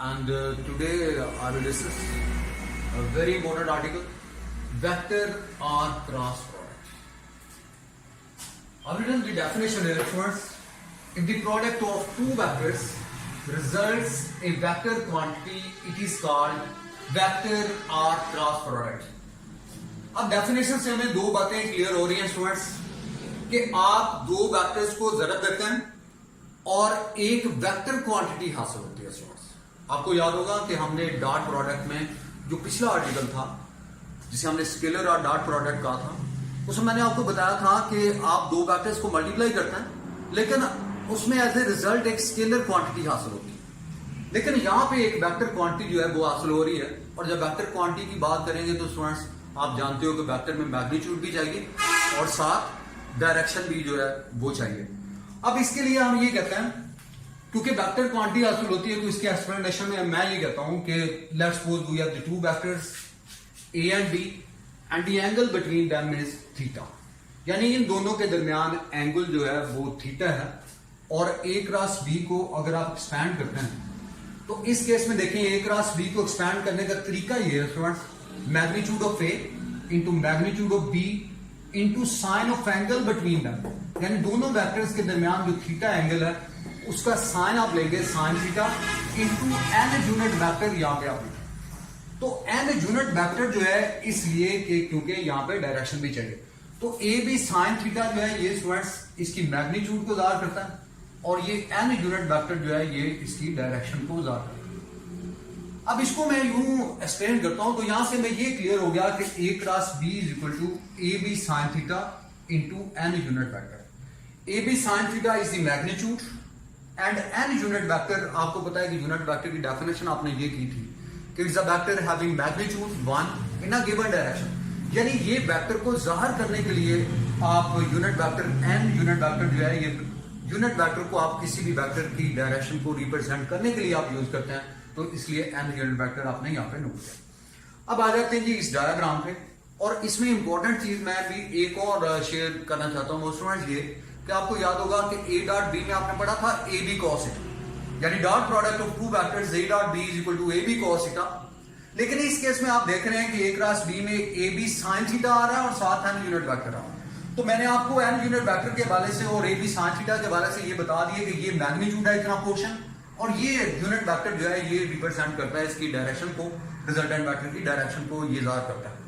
and today I will discuss a very important article, vector or cross product. I've written the definition here first. If the product of two vectors results in vector quantity, it is called vector or cross product. अब definition से हमें दो बातें clear हो रही हैं students कि आप दो वेक्टर्स को ज़रब देते हैं और एक वेक्टर क्वांटिटी हासिल होती है स्टूडेंट्स। आपको याद होगा कि हमने डॉट प्रोडक्ट में जो पिछला आर्टिकल था जिसे हमने स्केलर और डॉट प्रोडक्ट कहा था, उसमें मैंने आपको बताया था कि आप दो वेक्टर्स को मल्टीप्लाई करते हैं लेकिन उसमें एज ए रिजल्ट एक स्केलर क्वांटिटी हासिल होती है। लेकिन यहाँ पे एक वेक्टर क्वांटिटी जो है वो हासिल हो रही है, और जब वेक्टर क्वांटिटी की बात करेंगे तो स्टूडेंट्स आप जानते हो कि वेक्टर में मैग्नीट्यूड भी चाहिए और साथ डायरेक्शन भी जो है वो चाहिए। अब इसके लिए हम ये कहते हैं क्योंकि वेक्टर क्वांटिटी हासिल होती है तो इसके एक्सप्लेनेशन में मैं ये कहता हूं कि let's suppose we have the two vectors A and B and the angle between them is theta, यानी इन दोनों के दरमियान एंगल जो है वो थीटा है। और ए क्रॉस बी को अगर आप एक्सपैंड करते हैं तो इस केस में देखें ए क्रॉस बी को एक्सपैंड करने का तरीका ये है students, magnitude of A into magnitude of B into sine of angle between them, यानी दोनों वेक्टर्स के दरमियान जो थीटा एंगल है उसका साइन आप लेंगे sine theta into N unit vector यहाँ पे आप लेंगे। तो एन यूनिट वेक्टर जो है इसलिए कि क्योंकि यहाँ पे डायरेक्शन भी चाहिए, तो ए बी साइन थीटा जो है ये स्टूडेंट्स इसकी मैग्नीट्यूड को ज़ाहिर करता है और ये एन यूनिट वेक्टर जो है ये इसकी डायरेक्शन को ज़ाहिर करता है। अब इसको मैं यूं एक्सप्लेन करता हूं तो यहां से मैं ये क्लियर हो गया कि A cross B is equal to A B sine theta into N unit vector. A B sine theta is the magnitude and N unit vector, आपको पता है कि यूनिट वेक्टर की डेफिनेशन आपने ये की थी कि it's a vector having magnitude 1 in a given direction, यानी ये वेक्टर को जाहिर करने के लिए आप unit vector n unit vector जो है ये यूनिट वेक्टर को आप किसी भी वेक्टर की डायरेक्शन को रिप्रेजेंट करने के लिए आप यूज करते हैं, तो इसलिए एन यूनिट वेक्टर आपने यहाँ पे नोट किया। अब आ जाते हैं जी इस डायग्राम पे, और इसमें इंपॉर्टेंट चीज मैं भी एक और शेयर करना चाहता हूँ स्टूडेंट्स, ये कि आपको याद होगा कि ए डॉट बी में आपने पढ़ा था ए बी कॉस थीटा, यानी dot product of two vectors A dot B is equal to A B cos theta. लेकिन इस केस में आप देख रहे हैं कि ए क्रॉस बी में ए बी साइन थीटा आ रहा है और साथ एन यूनिट वेक्टर आ रहा है। तो मैंने आपको एन यूनिट वेक्टर के हवाले से और ए बी साइन थीटा के हवाले से ये बता दिए कि ये मैग्नीट्यूड है इतना पोर्शन, और ये यूनिट वेक्टर जो है ये रिप्रेजेंट करता है इसकी डायरेक्शन को, रिजल्टेंट वेक्टर की डायरेक्शन को ये ज़ाहिर करता है।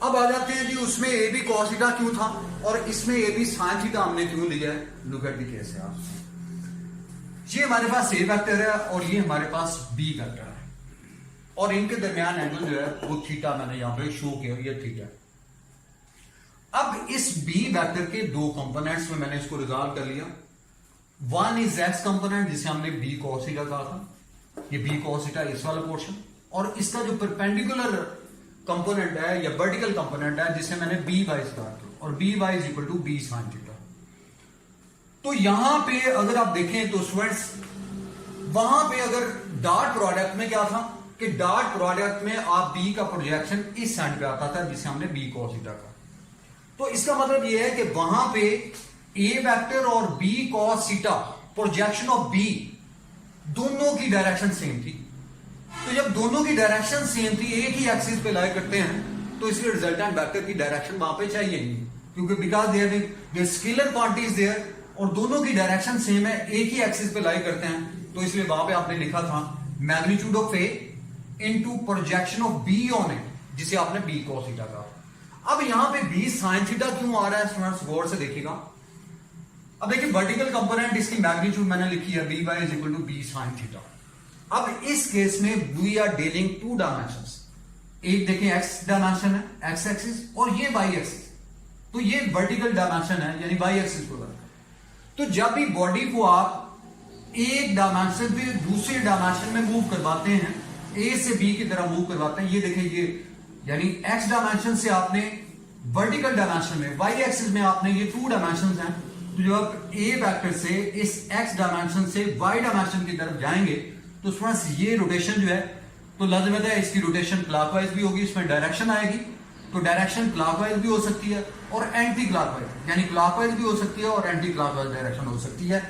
अब आ जाते हैं जी उसमें ए बी कॉस थीटा क्यों था और इसमें ए बी साइन थीटा हमने क्यों लिया है। लुक एट द केस है, ये हमारे पास ए वेक्टर है और ये हमारे पास बी वेक्टर है और इनके दरमियान एंगल जो है वो थीटा मैंने यहां पे शो किया, ये थीटा। अब इस बी वेक्टर के दो कंपोनेंट्स में मैंने इसको रिजॉल्व कर लिया। वन इज एक्स कंपोनेंट जिसे हमने बी कॉस थीटा कहा था, ये बी कॉस थीटा इस वाला पोर्शन, और इसका जो परपेंडिकुलर कंपोनेंट है या वर्टिकल कंपोनेंट है जिसे मैंने बी वाई स्टार्ट किया, और B y is equal to B sine theta. तो यहां पे अगर आप देखें तो स्टूडेंट्स वहां पे अगर डॉट प्रोडक्ट में क्या था कि डॉट प्रोडक्ट में आप बी का प्रोजेक्शन इस साइड पे आता था जिसे हमने बी कॉस थीटा कहा। तो इसका मतलब यह है कि वहां पे ए वेक्टर और B cos theta projection of B दोनों की डायरेक्शन सेम थी। तो जब दोनों की डायरेक्शन सेम थी, एक ही एक्सिस पे लाई करते हैं, तो इसलिए रिजल्टेंट वेक्टर की डायरेक्शन वहां पे चाहिए नहीं, क्योंकि because there scalar quantity is there और दोनों की डायरेक्शन सेम है, एक ही एक्सिस पे लाई करते हैं, तो इसलिए वहां पे आपने लिखा था magnitude of A into projection of B on A, जिसे आपने बी कॉस थीटा कहा। अब यहां पे बी साइन थीटा क्यों आ रहा है स्टूडेंट्स, गौर से देखिएगा। अब देखिए वर्टिकल कंपोनेंट इसकी मैग्नीट्यूड मैंने लिखी है B y is equal to B sine theta. अब इस केस में we are dealing two dimensions, एक देखें एक्स डायमेंशन है एक्स एक्सिस और ये वाई एक्सिस, तो ये वर्टिकल डायमेंशन है यानी वाई एक्सिस को। तो जब भी बॉडी को आप एक डायमेंशन से दूसरे डायमेंशन में मूव करवाते हैं, ए से बी की तरह मूव करवाते हैं, ये देखें ये यानी एक्स डायमेंशन से आपने वर्टिकल डायमेंशन में, वाई एक्सिस में आपने ये टू डायमेंशन हैं, तो जब ए वेक्टर से इस एक्स डायमेंशन से वाई डायमेंशन की तरफ जाएंगे तो स्टूडेंट्स ये रोटेशन जो है तो लाज़िमत है इसकी रोटेशन क्लॉकवाइज भी होगी, इसमें डायरेक्शन आएगी, तो डायरेक्शन क्लॉकवाइज भी हो सकती है और एंटी क्लॉकवाइज, यानी क्लॉकवाइज भी हो सकती है और एंटी क्लॉकवाइज डायरेक्शन हो सकती है।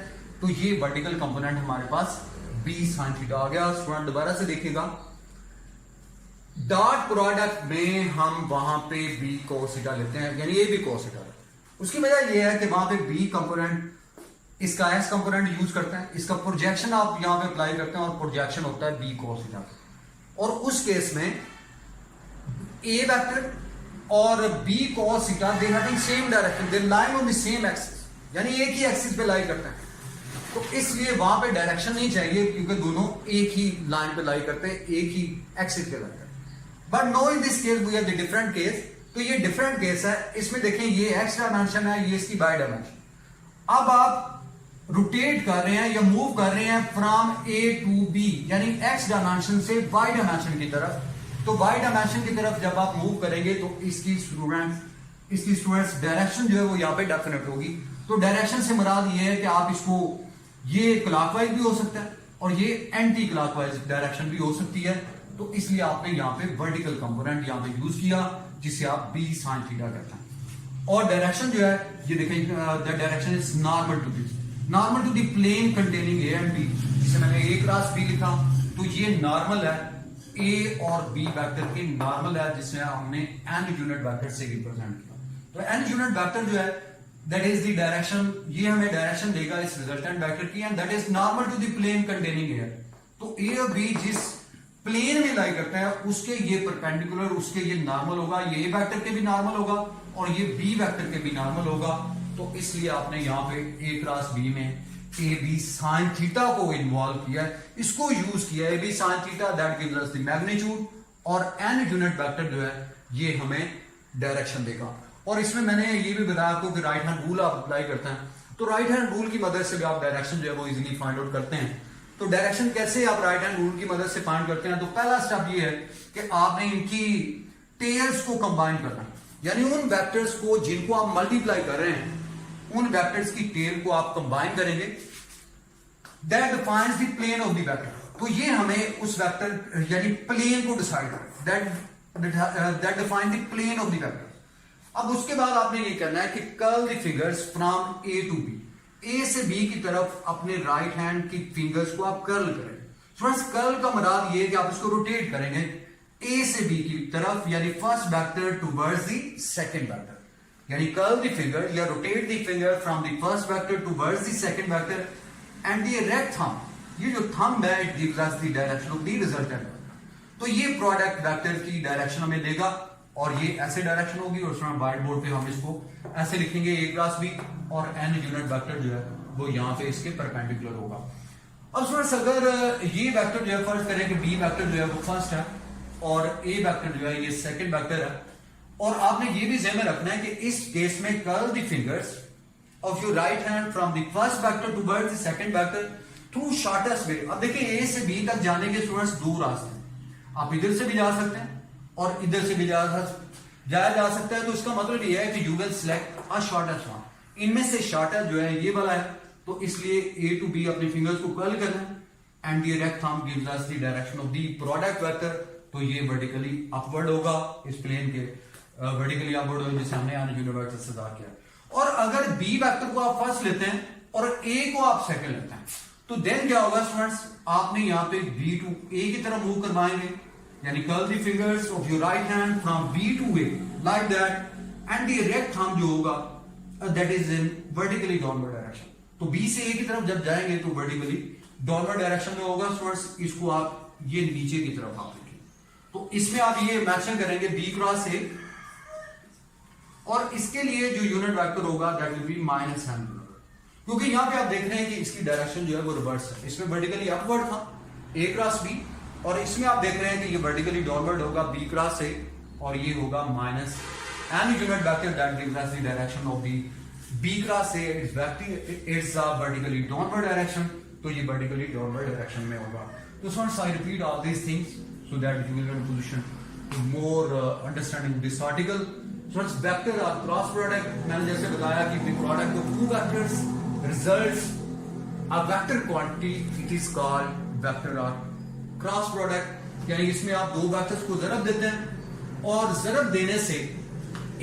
तो ये वर्टिकल कंपोनेंट हमारे पास बी साइन थीटा आ गया। स्टूडेंट दोबारा से देखिएगा, डॉट प्रोडक्ट में हम वहां पे बी कोस थीटा लेते हैं, यानी ये भी कोस थीटा। उसकी वजह ये है कि वहां पे बी कंपोनेंट इसका एस कंपोनेंट यूज करते हैं, इसका प्रोजेक्शन आप यहां पे अप्लाई करते हैं और प्रोजेक्शन होता है बी कोस थीटा। और उस केस में ए वेक्टर और B cos theta they having same direction, they lying on the same axis, यानी एक ही एक्सिस पे लाई करते हैं। तो इसलिए वहां पे डायरेक्शन नहीं चाहिए, क्योंकि दोनों एक ही लाइन पे लाई करते हैं, एक ही एक्सिस पे लाई करते हैं। But no in this case we have the different case. तो ये डिफरेंट केस है, इसमें देखें ये एक्स डायमेंशन है, ये इसकी वाई डायमेंशन। अब आप रोटेट कर रहे हैं या मूव कर रहे हैं फ्रॉम ए टू बी, यानी एक्स डायमेंशन से वाई डायमेंशन की तरफ। तो वाई डायमेंशन की तरफ जब आप मूव करेंगे तो इसकी स्टूडेंट्स डायरेक्शन जो है वो यहाँ पे डेफिनेट होगी। तो डायरेक्शन से मुराद ये है कि आप इसको ये क्लॉकवाइज भी हो सकता है और ये एंटी क्लॉकवाइज डायरेक्शन भी हो सकती है। तो इसलिए आपने यहाँ पे वर्टिकल कंपोनेंट यहाँ पे यूज किया, जिसे आप बी साइन थीटा कहते हैं। और डायरेक्शन जो है ये देखें, the direction is normal to the plane containing A and B, जिसे मैंने ए क्रॉस बी लिखा। तो ये नॉर्मल है, ए और बी वेक्टर की नॉर्मल है, जिसमें हमने एन यूनिट वेक्टर से रिप्रेजेंट किया। तो एन यूनिट वेक्टर जो है दैट इज द डायरेक्शन, ये हमें डायरेक्शन देगा इस रिजल्टेंट वेक्टर की, and that is normal to the plane containing A. तो ए और बी जिस प्लेन में लाई करते हैं उसके ये परपेंडिकुलर, उसके ये नॉर्मल होगा, ये ए वेक्टर के भी नॉर्मल होगा और ये बी वेक्टर के भी नॉर्मल होगा। तो इसलिए आपने यहाँ पे ए क्रॉस बी में ए बी साइन थीटा को इन्वॉल्व किया है, इसको यूज किया है। A B sine theta that gives us the magnitude, और एन यूनिट वेक्टर जो है ये हमें डायरेक्शन देगा। और इसमें मैंने ये भी बताया आपको कि राइट हैंड रूल आप अप्लाई करते हैं, तो राइट हैंड रूल की मदद से भी आप डायरेक्शन जो है वो इजीली फाइंड आउट करते हैं। तो डायरेक्शन कैसे आप राइट हैंड रूल की मदद से फाइंड करते हैं? तो पहला स्टेप ये है कि आपने इनकी पेयर्स को कंबाइन करना है, यानी उन वेक्टर्स को जिनको आप मल्टीप्लाई कर रहे हैं उन वेक्टर्स की टेल को आप कंबाइन करेंगे। That defines the plane of the vector. तो ये हमें उस वेक्टर यानी प्लेन को डिसाइड करें, that define the plane of the vector. अब उसके बाद आपने ये करना है कि curl the fingers from A to B, A से बी की तरफ अपने राइट हैंड की फिंगर्स को आप कर्ल करें। फ्रेंड्स कर्ल का मुराद ये कि आप इसको रोटेट करेंगे ए से बी की तरफ, यानी first vector towards the second vector, यानी कर्ल द फिंगर या rotate the finger from the first vector towards the second vector and the erect thumb, ये जो थंब है it gives us the direction of the resultant. तो ये product vector की direction हमें देगा और ये ऐसे डायरेक्शन होगी, और उसमें व्हाइट बोर्ड पे हम इसको ऐसे लिखेंगे ए क्रॉस बी, और एन यूनिट वेक्टर जो है वो यहाँ पे इसके परपेंडिकुलर होगा। अब फ्रेंड्स अगर ये वेक्टर जो है फर्ज करें कि बी वेक्टर जो है वो फर्स्ट है और ए वेक्टर जो है ये सेकंड वेक्टर है, और आपने ये भी ज़हन में रखना है कि इस केस में curl the fingers of your right hand from the first vector towards the second vector through shortest वे। अब देखिए ए से बी तक जाने के स्टूडेंट्स दो रास्ते हैं, आप इधर से भी जा सकते हैं और इधर से भी जाया जा सकता है। तो इसका मतलब यह है कि you will select a shortest one. इनमें से शॉर्टेस्ट जो है ये वाला है, तो इसलिए ए टू बी अपने फिंगर्स को कर्ल करना है and the erect thumb gives us the direction of the product vector. तो ये वर्टिकली अपवर्ड होगा, इस प्लेन के वर्टिकली अपवर्ड होगा, जिसे हमने यूनिट वेक्टर से ड्रा किया। और अगर बी वेक्टर को आप फर्स्ट लेते हैं और ए को आप सेकंड लेते हैं, तो देन क्या होगा स्टूडेंट्स, आपने यहाँ पे बी टू ए की तरफ मूव करवाएंगे, यानी curl the fingers of your right hand from B to A like that, and the erect thumb जो होगा that is in vertically downward direction. तो बी से ए की तरफ जब जाएंगे तो वर्टिकली डाउनवर्ड डायरेक्शन में होगा स्टूडेंट्स, इसको आप ये नीचे की तरफ आप लिखेंगे। तो इसमें आप ये मैचिंग करेंगे बी क्रॉस ए, और इसके लिए जो यूनिट वेक्टर होगा that will be minus N, क्योंकि यहां पे आप देख रहे हैं कि इसकी डायरेक्शन जो है वो रिवर्स है। इसमें वर्टिकली अपवर्ड था ए क्रॉस बी, और इसमें आप देख रहे हैं कि ये वर्टिकली डाउनवर्ड होगा बी क्रॉस ए, और ये होगा minus N unit vector that gives us the direction of the B cross A. It's a vertically downward direction, तो ये वर्टिकली डाउनवर्ड डायरेक्शन में होगा। तो friends I repeat all these things so that you will be in position to more understanding this article. Friends vector और cross product, मैंने जैसे बताया कि the product of two vectors results a vector quantity, it is called vector और cross product. यानी इसमें आप दो वेक्टर्स को ज़रब देते हैं और ज़रब देने से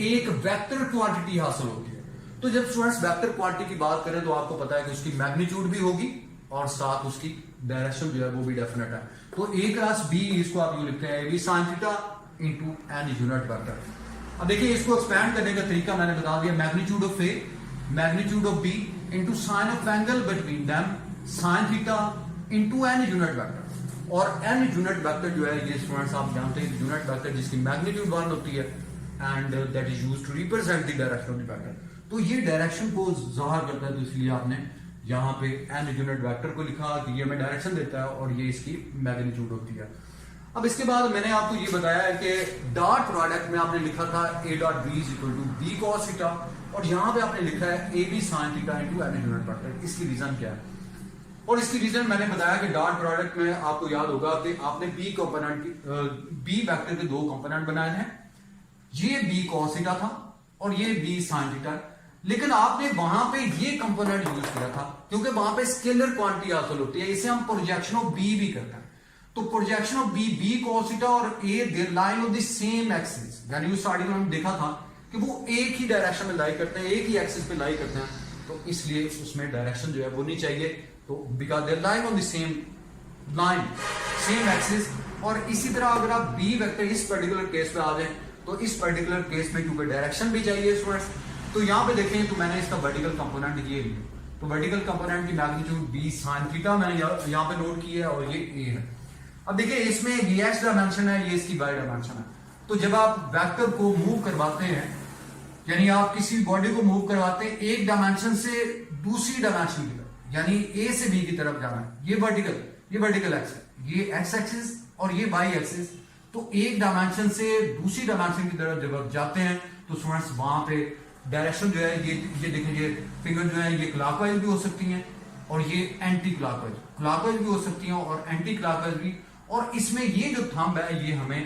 एक वेक्टर क्वांटिटी हासिल होती है। तो जब स्टूडेंट्स वेक्टर क्वांटिटी की बात करें तो आपको पता है कि उसकी मैग्नीट्यूड भी होगी और साथ उसकी डायरेक्शन जो है वो भी डेफिनेट है। तो ए क्रॉस बी इसको आप यूं लिखते हैं, B sine theta into N unit vector. अब देखिए इसको एक्सपैंड करने का तरीका मैंने बता दिया, magnitude of A magnitude of B into sine of angle between them sine theta into N unit vector. और एन यूनिट वेक्टर जो है ये स्टूडेंट्स आप जानते हैं यूनिट वेक्टर जिसकी मैग्नीट्यूड 1 होती है and that is used to represent the direction of the vector. तो ये डायरेक्शन को जाहिर करता है, तो इसलिए आपने यहाँ पे एन यूनिट वेक्टर को लिखा कि ये हमें डायरेक्शन देता है और ये इसकी मैग्नीट्यूड होती है। अब इसके बाद मैंने आपको ये बताया है कि डॉट प्रोडक्ट में आपने लिखा था A dot B is equal to B cos theta, और यहाँ पे आपने लिखा है A B sine theta into N unit vector. इसकी रीजन क्या है? और इसकी रीजन मैंने बताया कि डॉट प्रोडक्ट में आपको याद होगा कि आपने बी कंपोनेंट बी वेक्टर के दो कंपोनेंट बनाए हैं, ये बी कॉस थीटा था और ये बी साइन थीटा, लेकिन आपने वहां पे ये कंपोनेंट यूज किया था क्योंकि वहां पे स्केलर क्वांटिटी हासिल होती है, इसे हम प्रोजेक्शन ऑफ बी भी करते हैं। तो projection of B B cos theta और A they line on the same axis, यानी उस स्टार्टिंग में हम देखा था कि वो एक ही डायरेक्शन में लाई करते हैं, एक ही एक्सिस पे लाई करते हैं, तो इसलिए उसमें डायरेक्शन जो है वो नहीं चाहिए, तो because they line on the same line same axis. और इसी तरह अगर आप बी वेक्टर इस पर्टिकुलर केस पे आ जाए तो इस पर्टिकुलर केस में क्योंकि डायरेक्शन भी चाहिए स्टूडेंट्स, तो यहां पे देखें तो मैंने इसका वर्टिकल कंपोनेंट ये लिया, तो वर्टिकल कंपोनेंट की मैग्नीट्यूड बी साइन थीटा मैंने यहां पे नोट की है और ये ए है। अब देखिए इसमें ये एक्स डायमेंशन है, ये इसकी वाई डायमेंशन है। तो जब आप वेक्टर को मूव करवाते हैं, यानी आप किसी बॉडी को मूव करवाते हैं एक डायमेंशन से दूसरी डायमेंशन की तरफ, यानी ए से बी की तरफ जाना है, ये वर्टिकल एक्स है, ये एक्स एक्सिस और ये वाई एक्सिस। तो एक डायमेंशन से दूसरी डायमेंशन की तरफ जब आप जाते हैं तो स्टूडेंट्स वहां पे डायरेक्शन जो है ये देखेंगे फिंगर जो है ये क्लॉकवाइज भी हो सकती हैं और ये एंटी क्लॉकवाइज भी हो सकती हैं और एंटी क्लॉकवाइज भी। और इसमें ये जो थंब है ये हमें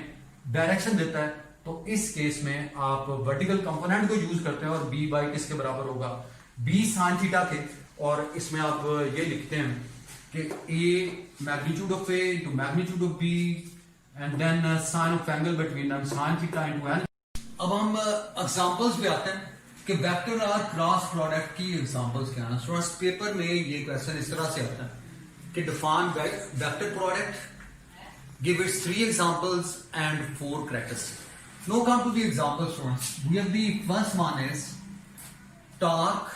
डायरेक्शन देता है, तो इस केस में आप वर्टिकल कंपोनेंट को यूज करते हैं और बी बाई किसके बराबर होगा, बी साइन थीटा के। और इसमें आप ये लिखते हैं कि A magnitude of A into magnitude of B and then sine of angle between them sine theta into N. अब हम एग्जांपल्स पे आते हैं कि वेक्टर और क्रॉस प्रोडक्ट की एग्जांपल्स क्या हैं। स्टूडेंट्स पेपर में ये क्वेश्चन इस तरह से आता है कि define vector product, give its 3 examples and 4 characteristics. Now come to the examples, students. We have the first one is torque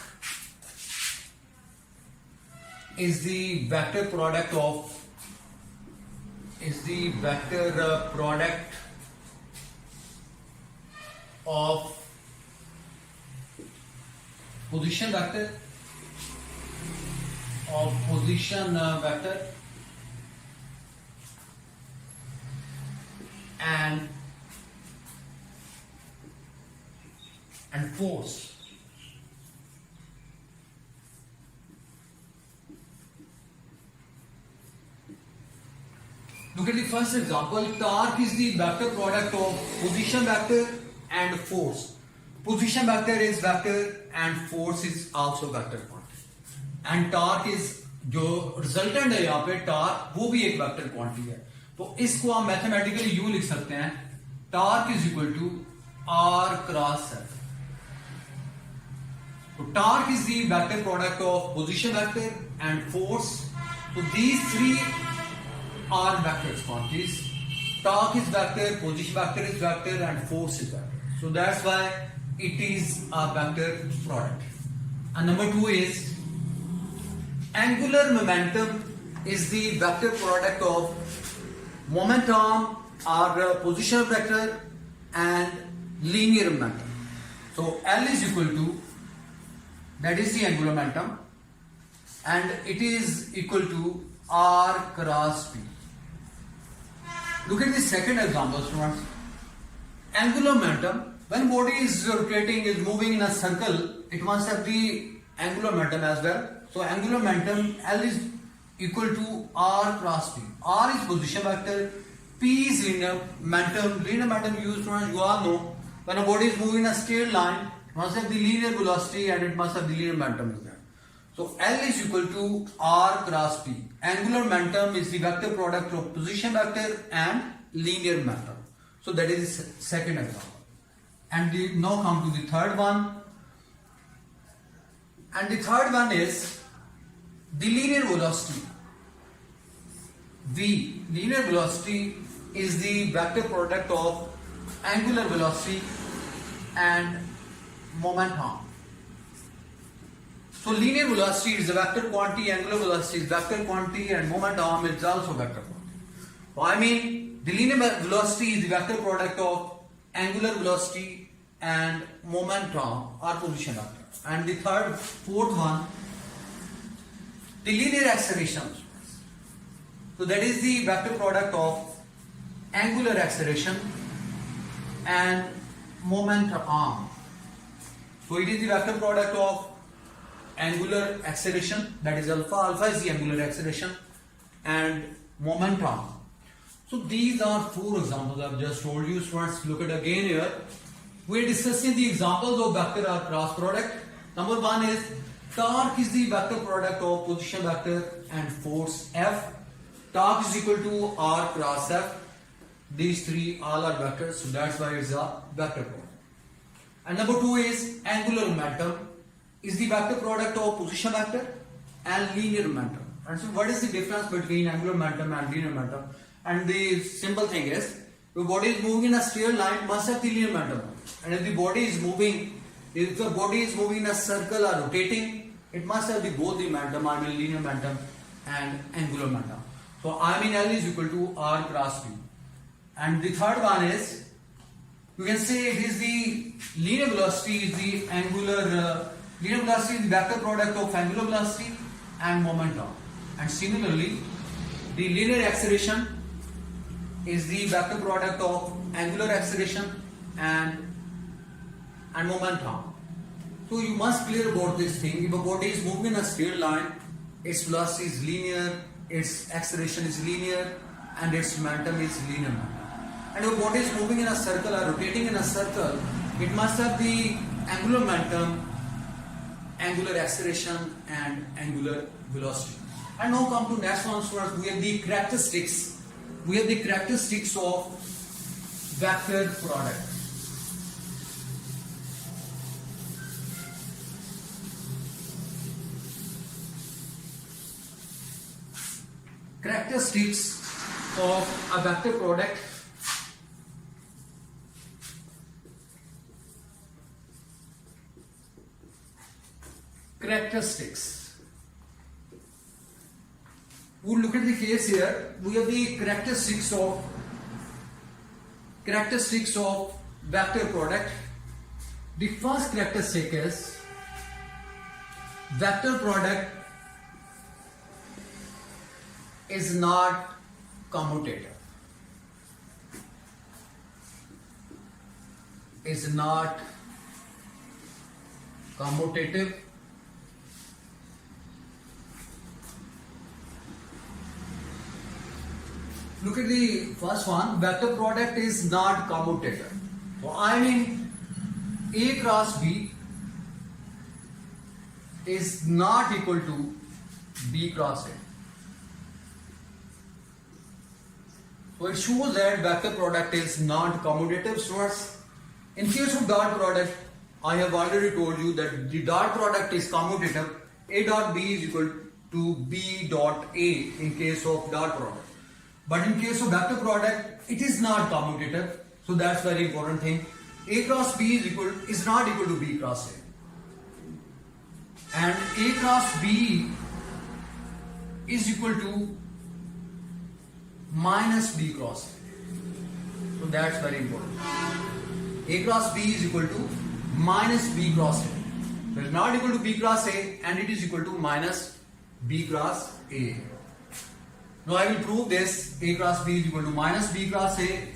is the vector product of position vector and force. Look at the first example. Torque is the vector product of position vector and force. Position vector is vector and force is also vector quantity. And torque is जो resultant है यहाँ पे torque वो भी एक vector quantity है। तो इसको हम मैथमेटिकली यूं लिख सकते हैं, torque is equal to R cross F. तो torque is the vector product of position vector and force. तो these three are vector quantities. Torque is vector, position vector is vector and force is vector. So that's why it is a vector product. And number 2 is angular momentum is the vector product of momentum or position vector and linear momentum. So L is equal to, that is the angular momentum, and it is equal to R cross P. Look at the second example, students. Angular momentum, when body is rotating, is moving in a circle, it must have the angular momentum as well. So angular momentum L is equal to R cross P. R is position vector, P is linear momentum. Linear momentum used to, you all know, when a body is moving in a straight line, it must have the linear velocity and it must have the linear momentum as well. So L is equal to R cross P. Angular momentum is the vector product of position vector and linear momentum. So that is the second example. And now come to the third one. And the third one is the linear velocity. V, linear velocity, is the vector product of angular velocity and momentum. So linear velocity is a vector quantity, angular velocity is vector quantity, and momentum is also vector quantity. So I mean, the linear velocity is the vector product of angular velocity and momentum or position vector. And the fourth one, the linear acceleration. So that is the vector product of angular acceleration and momentum. So it is the vector product of angular acceleration, that is alpha. Alpha is the angular acceleration, and momentum. So these are four examples I've just told you. Students, look at again here. We're discussing the examples of vector or cross product. Number one is torque is the vector product of position vector and force F. Torque is equal to R cross F. These three all are vectors, so that's why it's a vector product. And number two is angular momentum is the vector product of position vector and linear momentum. And so what is the difference between angular momentum and linear momentum? And the simple thing is, the body is moving in a straight line must have the linear momentum. And if the body is moving in a circle or rotating, it must have both the momentum, I mean linear momentum and angular momentum. So I mean L is equal to R cross B. And the third one is, you can say it is the linear velocity is the linear velocity is the vector product of angular velocity and momentum. And similarly, the linear acceleration is the vector product of angular acceleration and momentum. So you must clear about this thing. If a body is moving in a straight line, its velocity is linear, its acceleration is linear, and its momentum is linear. And if a body is moving in a circle or rotating in a circle, it must have the angular momentum, angular acceleration, and angular velocity. And now come to next one, students. We have the characteristics. We have the characteristics of vector product. Characteristics of a vector product. Characteristics. We'll look at the case here. We have the characteristics of vector product. The first characteristic is vector product is not commutative. Is not commutative. Look at the first one. Vector product is not commutative. So I mean A cross B is not equal to B cross A. So it shows that vector product is not commutative. So in case of dot product, I have already told you that the dot product is commutative. A dot B is equal to B dot A in case of dot product. But in case of vector product, it is not commutative. So that's very important thing. A cross B is not equal to B cross A. And A cross B is equal to minus B cross A. So that's very important. A cross B is equal to minus B cross A. So it is not equal to B cross A, and it is equal to minus B cross A. Now I will prove this. A cross B is equal to minus B cross A.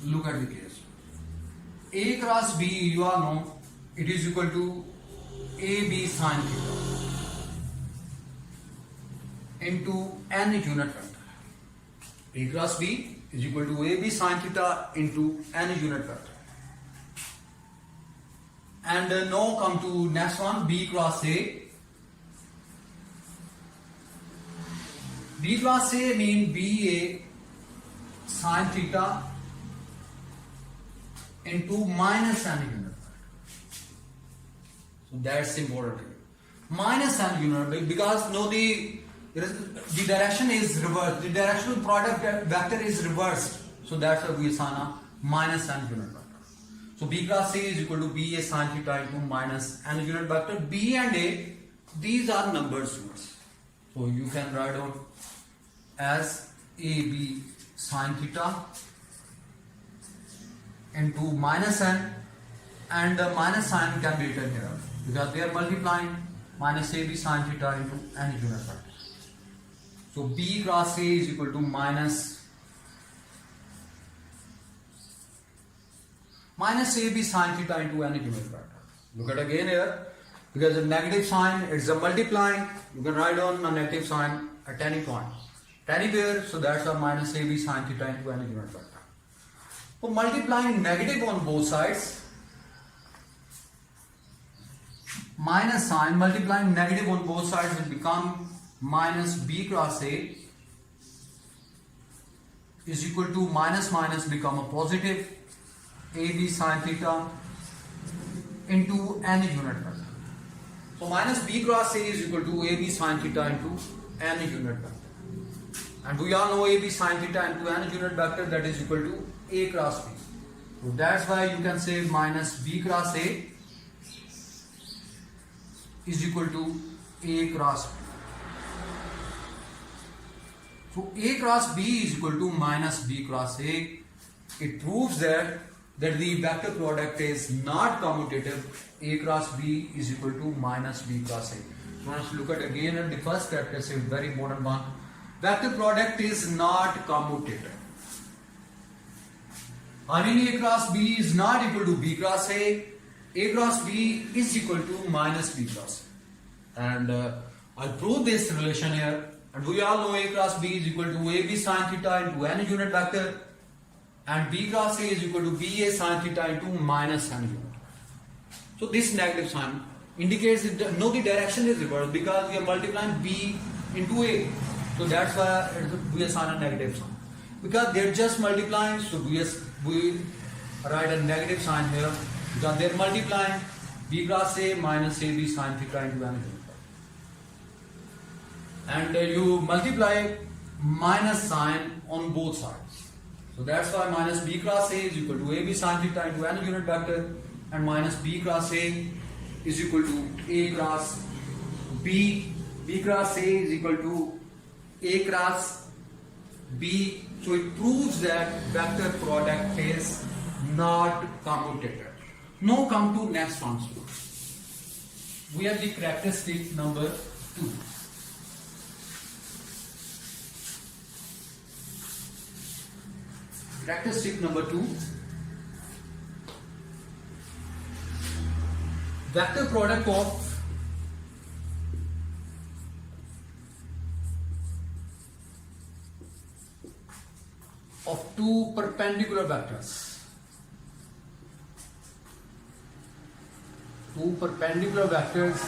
Look at the case. A cross B, you all know, it is equal to AB sin theta into n unit vector. A cross B is equal to AB sin theta into n unit vector. And now come to next one, B cross A. B cross A means BA sin theta into minus n unit vector. So that's important. Minus n unit, because now the the direction is reversed. The directional product vector is reversed. So that's why we assign a minus n unit vector. So B cross A is equal to BA sin theta into minus n unit vector. B and A, these are numbers. So you can write out as AB sin theta into minus n, and the minus sign can be written here because they are multiplying minus AB sin theta into n unit vector. So B cross A is equal to minus AB sin theta into n unit vector. Look at again here, because the negative sign is a multiplying, you can write on a negative sign at any point, anywhere, so that's a minus AB sin theta into n unit vector. So multiplying negative on both sides, minus sign multiplying negative on both sides will become minus B cross A is equal to minus become a positive AB sin theta into n unit vector. So minus B cross A is equal to AB sin theta into n unit vector. And we all know AB sin theta into n unit vector, that is equal to A cross B. So that's why you can say minus B cross A is equal to A cross B. So A cross B is equal to minus B cross A. It proves that the vector product is not commutative. A cross B is equal to minus B cross A. So let's look at again at the first characteristic, very important one. Vector product is not commutative. I mean A cross B is not equal to B cross A. A cross B is equal to minus B cross A. And I'll prove this relation here. And we all know A cross B is equal to AB sin theta into n unit vector, and B cross A is equal to BA sin theta into minus n unit. So this negative sign indicates that no, the direction is reversed because we are multiplying B into A. So that's why we assign a negative sign. Because they're just multiplying, so we write a negative sign here because they're multiplying B cross A minus AB sin theta into n unit. And you multiply minus sign on both sides. So that's why minus B cross A is equal to AB sin theta into n unit vector, and minus B cross A is equal to A cross B. B cross A is equal to A cross B. So it proves that vector product is not commutative. Now come to next one. We have the characteristic number 2. Characteristic number 2. Vector product of two perpendicular vectors. Two perpendicular vectors.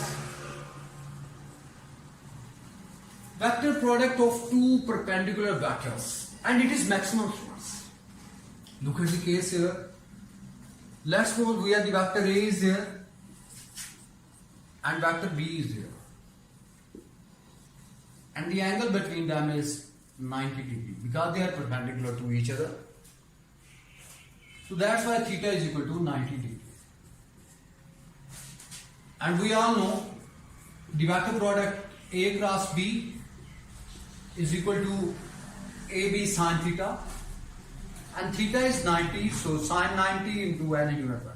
Vector product of two perpendicular vectors, and it is maximum source. Look at the case here. Let's suppose we have the vector A is there and vector B is there, and the angle between them is 90 degrees because they are perpendicular to each other. So that's why theta is equal to 90 degrees. And we all know the vector product A cross B is equal to AB sin theta, and theta is 90, so sin 90 into n unit vector.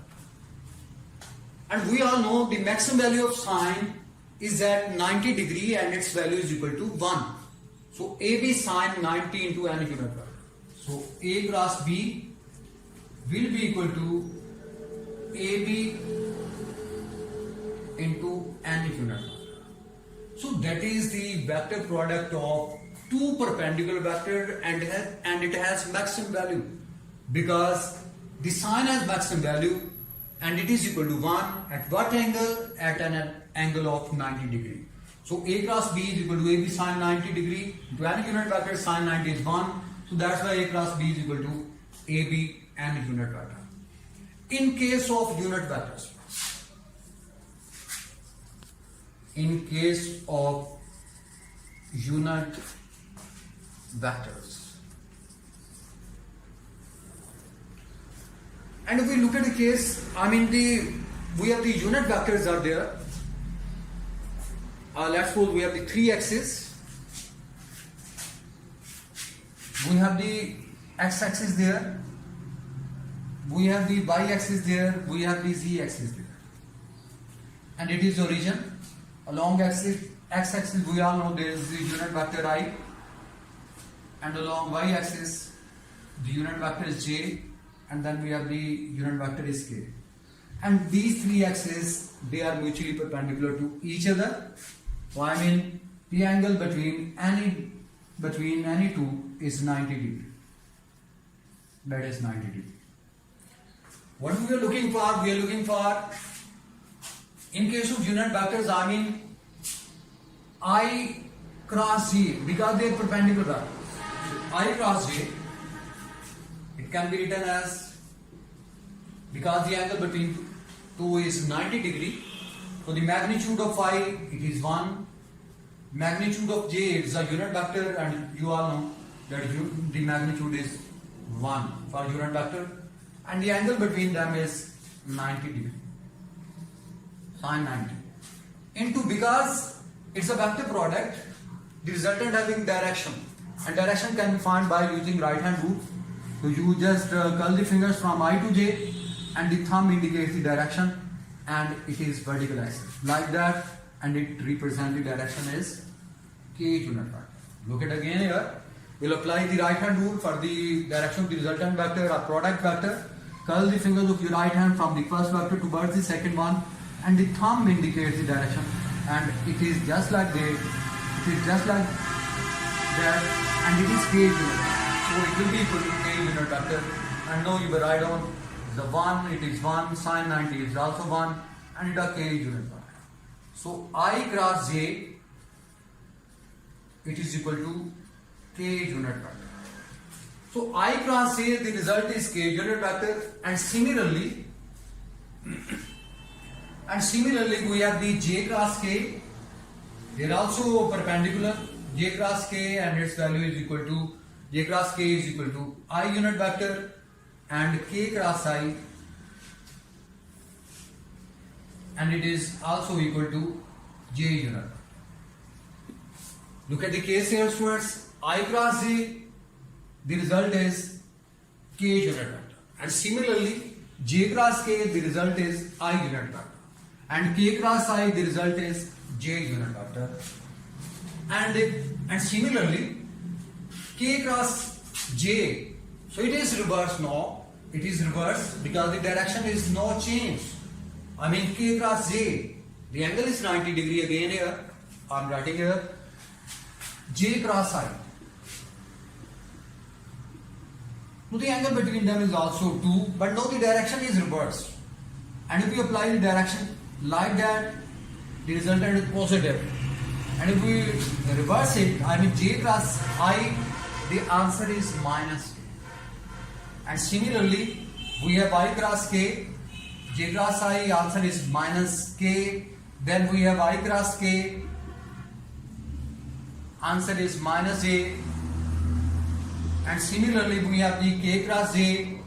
And we all know the maximum value of sine is at 90 degree and its value is equal to 1. So AB sin 90 into n unit vector. So A cross B will be equal to AB into n unit vector. So that is the vector product of two perpendicular vectors, and it has maximum value because the sine has maximum value and it is equal to 1 at what angle? At an angle of 90 degree. So A cross B is equal to AB sin 90 degree into n unit vector. Sin 90 is 1, so that's why A cross B is equal to AB n unit vector. In case of unit vectors, in case of unit vectors. And if we look at the case, we have the unit vectors are there. Let's suppose we have the 3 axes. We have the x-axis there. We have the y-axis there. We have the z-axis there. And it is origin. Along x-axis we all know there is the unit vector I. And along y-axis the unit vector is j. And then we have the unit vector is k. And these 3 axes, they are mutually perpendicular to each other. So the angle between any two is 90 degree. That is 90 degree. What we are looking for? We are looking for, in case of unit vectors, I cross j, because they are perpendicular. I cross j, it can be written as, because the angle between two is 90 degree, so the magnitude of I, it is 1. Magnitude of j is a unit vector, and you all know that the magnitude is 1 for unit vector, and the angle between them is 90 degree, sine 90. Into, because it's a vector product, the resultant having direction, and direction can be found by using right hand rule. So you just curl the fingers from I to j, and the thumb indicates the direction, and it is vertical axis like that, and it represents the direction is k unit vector. Look at again here. We'll apply the right hand rule for the direction of the resultant vector or product vector. Curl the fingers of your right hand from the first vector towards the second one, and the thumb indicates the direction, and it is just like that. It is just like that, and it is k unit vector. So it will be equal to k unit vector, and now you will write down the 1, it is 1, sine 90 is also 1, and it is k unit vector. So I cross j, it is equal to k unit vector. So I cross j, the result is k unit vector, and similarly we have the j cross k. They are also perpendicular. J cross k, and its value is equal to, j cross k is equal to I unit vector, and k cross I, and it is also equal to j unit. Look at the case here, students. I cross j, the result is k unit vector, and similarly j cross k, the result is I unit vector, and k cross I, the result is j unit vector, and similarly k cross j, so it is reverse now. It is reverse because the direction is no change. K cross j, the angle is 90 degree again here. I am writing here j cross I. So the angle between them is also 2, but now the direction is reversed. And if we apply the direction like that, the resultant is positive. And if we reverse it, j cross I, the answer is minus k. And similarly, we have I cross k, j cross I, answer is minus k. Then we have I cross k, answer is minus j. And similarly, we have the k cross j,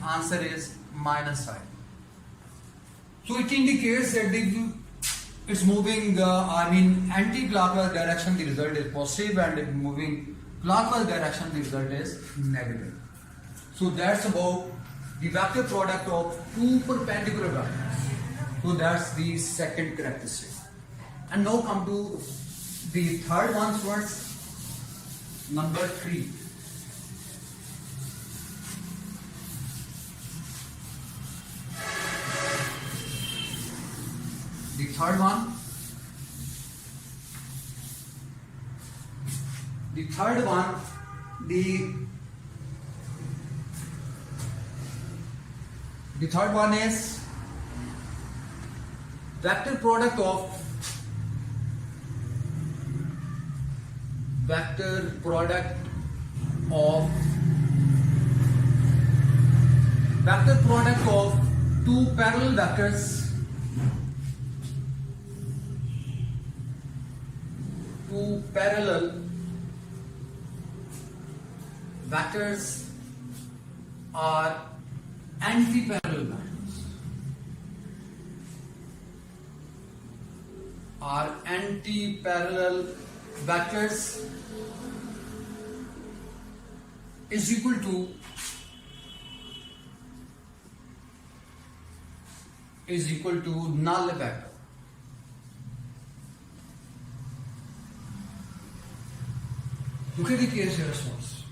answer is minus I. So it indicates that it's moving anti-clockwise direction, the result is positive, and if moving clockwise direction, the result is negative. So that's about the vector product of two perpendicular vectors. So that's the second characteristic. And now come to the third one, students, number 3. The third one, the third one is vector product of two parallel vectors two parallel vectors are anti-parallel vectors. Are anti-parallel vectors is equal to null vector. Look at the case here, students.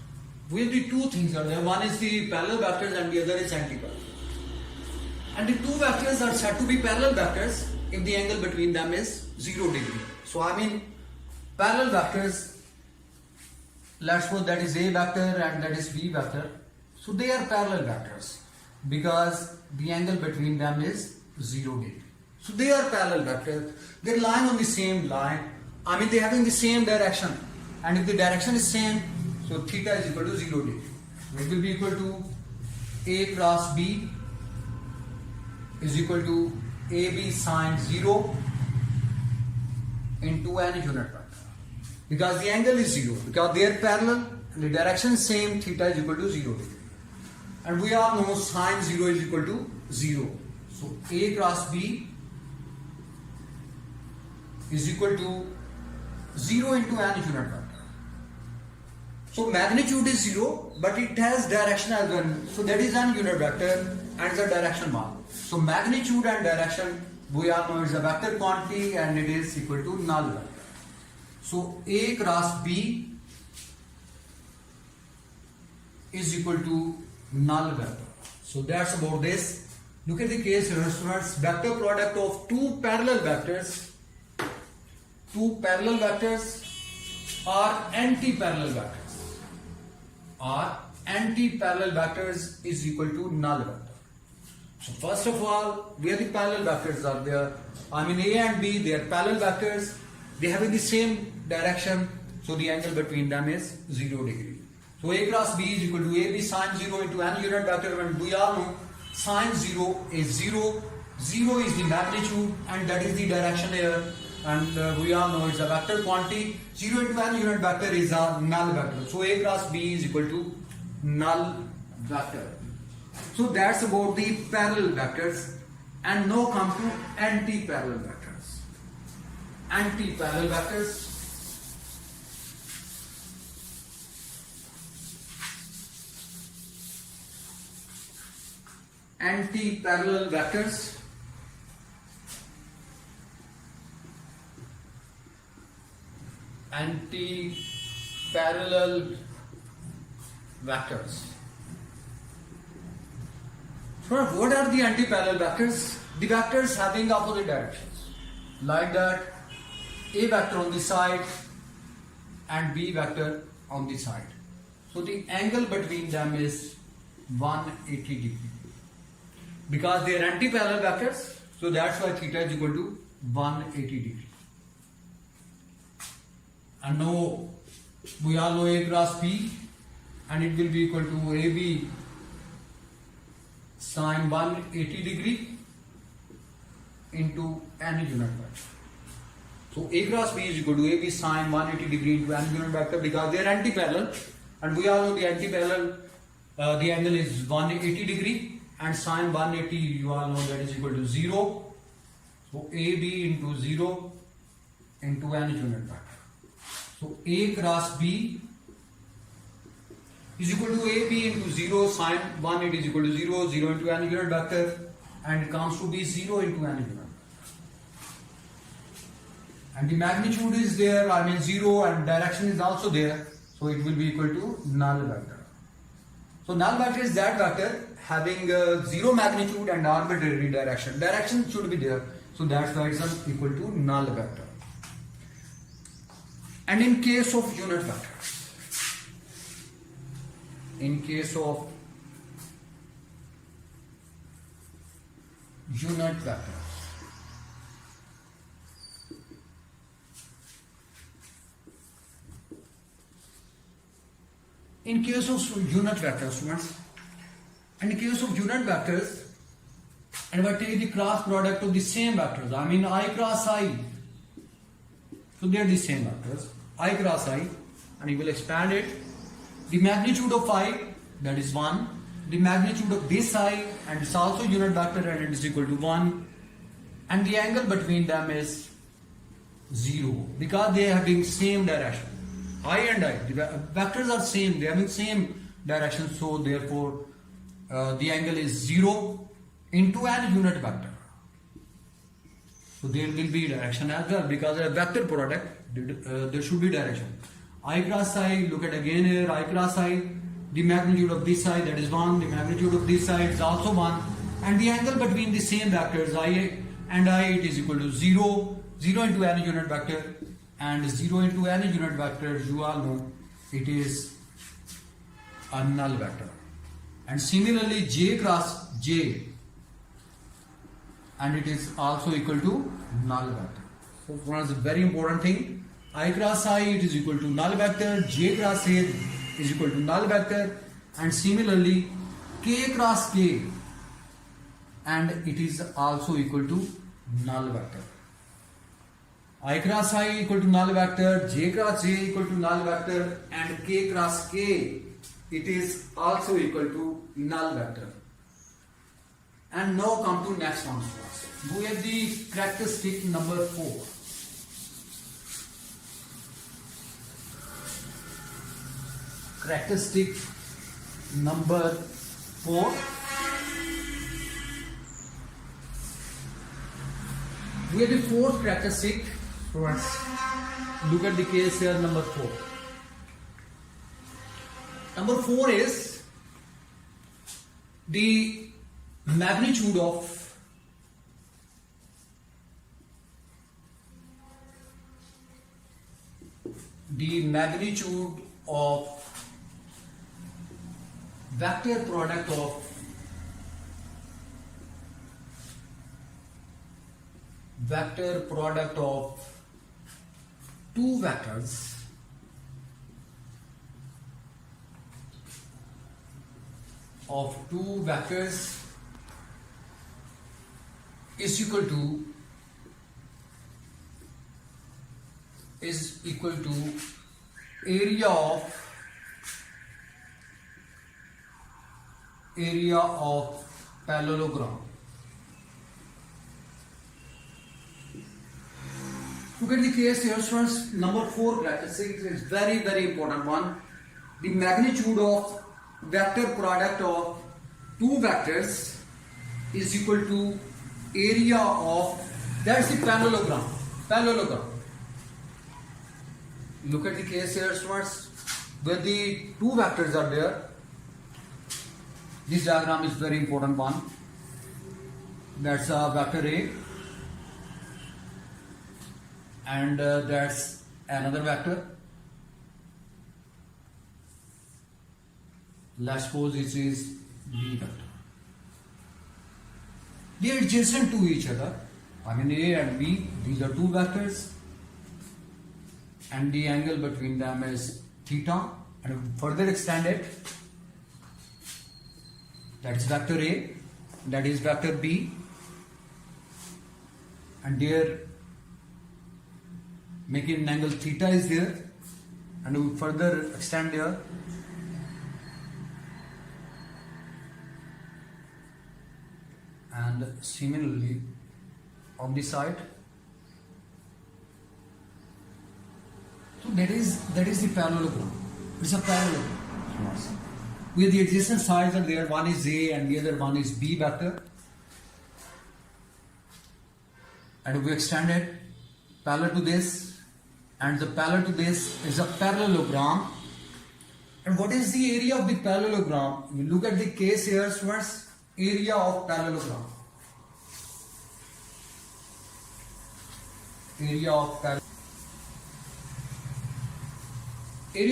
We have the two things are there. One is the parallel vectors and the other is anti-parallel. And the two vectors are said to be parallel vectors if the angle between them is 0 degree. So I mean parallel vectors, let's suppose that is A vector and that is B vector. So they are parallel vectors because the angle between them is 0 degree. So they are parallel vectors. They're lying on the same line. I mean they're having the same direction. And if the direction is same, so theta is equal to 0 degree. It will be equal to A cross B is equal to AB sine 0 into any unit vector. Because the angle is 0. Because they are parallel, the direction is same, theta is equal to 0 degree. And we all know sine 0 is equal to 0. So A cross B is equal to 0 into any unit vector. So magnitude is 0, but it has direction as well. So that is an unit vector and the direction mark. So magnitude and direction, we all know is a vector quantity and it is equal to null vector. So A cross B is equal to null vector. So that's about this. Look at the case here, students. Vector product of two parallel vectors are anti-parallel vectors. Anti-parallel vectors is equal to null vector. So first of all, where the parallel vectors are there, I mean A and B, they are parallel vectors. They have in the same direction, so the angle between them is 0 degree. So A cross B is equal to AB sine 0 into any unit vector, and we all know sine 0 is 0. 0 is the magnitude and that is the direction here. And we all know it's a vector quantity. 0 into any unit vector is a null vector. So A cross B is equal to null vector. So that's about the parallel vectors. And now come to anti-parallel vectors. Anti-parallel vectors. Anti-parallel vectors. Anti-parallel vectors. So what are the anti-parallel vectors? The vectors having opposite directions. Like that, A vector on the side and B vector on the side. So the angle between them is 180 degree. Because they are anti-parallel vectors, so that's why theta is equal to 180 degree. And now we all know A cross B, and it will be equal to AB sine 180 degree into any unit vector. So A cross B is equal to AB sine 180 degree into any unit vector because they are anti-parallel, and we all know the anti-parallel the angle is 180 degree, and sine 180 you all know that is equal to 0. So AB into 0 into any unit vector. So A cross B is equal to AB into 0, sine 180 is equal to 0, 0 into any unit vector, and it comes to be 0 into any unit vector. And the magnitude is there, I mean 0, and direction is also there, so it will be equal to null vector. So null vector is that vector having 0 magnitude and arbitrary direction. Direction should be there, so that's why it's equal to null vector. And in case of unit vectors, in case of unit vectors, in case of unit vectors, students, and in case of unit vectors, and if I take the cross product of the same vectors, I mean I cross I, so they are the same vectors. I cross I, and you will expand it. The magnitude of I, that is 1. The magnitude of this I, and it's also unit vector, and it is equal to 1. And the angle between them is 0 because they are having same direction. I and I, the vectors are same, they are having same direction, so therefore the angle is 0 into an unit vector. So there will be direction as well because a vector product, there should be direction. I cross I, look at again here, I cross I, the magnitude of this side, that is 1, the magnitude of this side is also 1, and the angle between the same vectors I and I, it is equal to 0, 0 into any unit vector, and 0 into any unit vector, you all know, it is a null vector. And similarly J cross J, and it is also equal to null vector. So one is a very important thing. I cross I, it is equal to null vector, J cross A is equal to null vector, and similarly K cross K, and it is also equal to null vector. I cross I equal to null vector, J cross J equal to null vector, and K cross K, it is also equal to null vector. And now come to next one first. We have the characteristic number 4. Characteristic number 4. We have the fourth characteristic. Let's look at the case here, number 4. Number 4 is the magnitude of vector product of two vectors is equal to area of parallelogram. Look at the case here, students. Number 4 characteristic is very, very important one. The magnitude of vector product of two vectors is equal to area of, that's the parallelogram. Look at the case here, students, where the two vectors are there. This diagram is very important one. That's a vector A, and that's another vector. Let's suppose this is B vector. They are adjacent to each other. I mean A and B, these are two vectors, and the angle between them is theta, and further extend it, that is vector A, that is vector B, and there making an angle theta is there, and we further extend there, and similarly on this side. So that is the parallelogram. It's a parallelogram. Where the adjacent sides are there, one is A and the other one is B vector, and we extend it parallel to this, and the parallel to this is a parallelogram. And what is the area of the parallelogram? You look at the case here first. Area of parallelogram. Area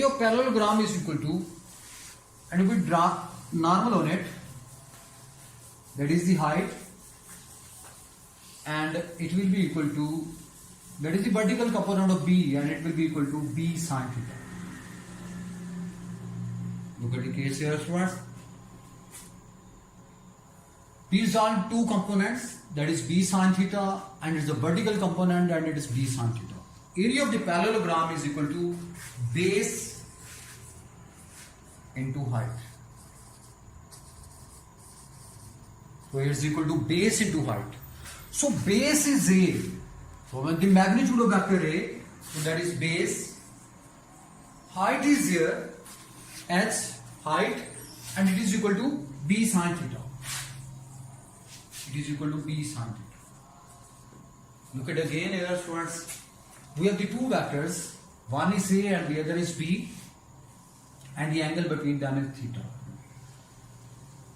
of parallelogram is equal to, and we draw normal on it, that is the height, and it will be equal to, that is the vertical component of B, and it will be equal to B sin theta. Look at the case here first. These are two components, that is B sin theta, and it's the vertical component, and it is B sin theta. area of the parallelogram is equal to base into height. So it is equal to base into height. So base is A. So when the magnitude of vector A, so that is base. Height is here, h height, and it is equal to b sin theta. It is equal to b sin theta. Look at again here, students. We have the two vectors. One is A and the other is B, and the angle between them is theta.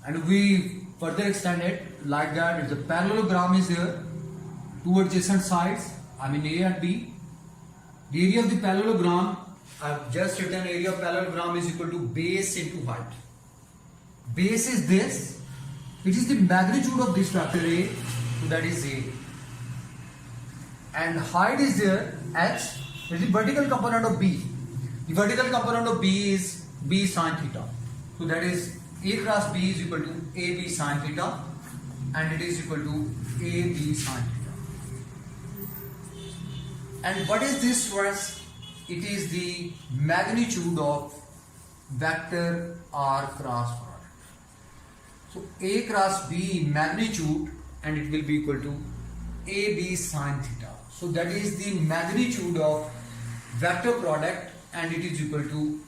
And we further extend it like that. If the parallelogram is here, two adjacent sides, I mean A and B. The area of the parallelogram, I have just written area of parallelogram is equal to base into height. Base is this. It is the magnitude of this vector A, so that is A. And height is there, h. It is the vertical component of B. The vertical component of B is b sin theta. So that is A cross B is equal to AB sin theta, and it is equal to AB sin theta. And what is this verse? It is the magnitude of vector R cross product. So A cross B magnitude, and it will be equal to AB sin theta. So that is the magnitude of vector product, and it is equal to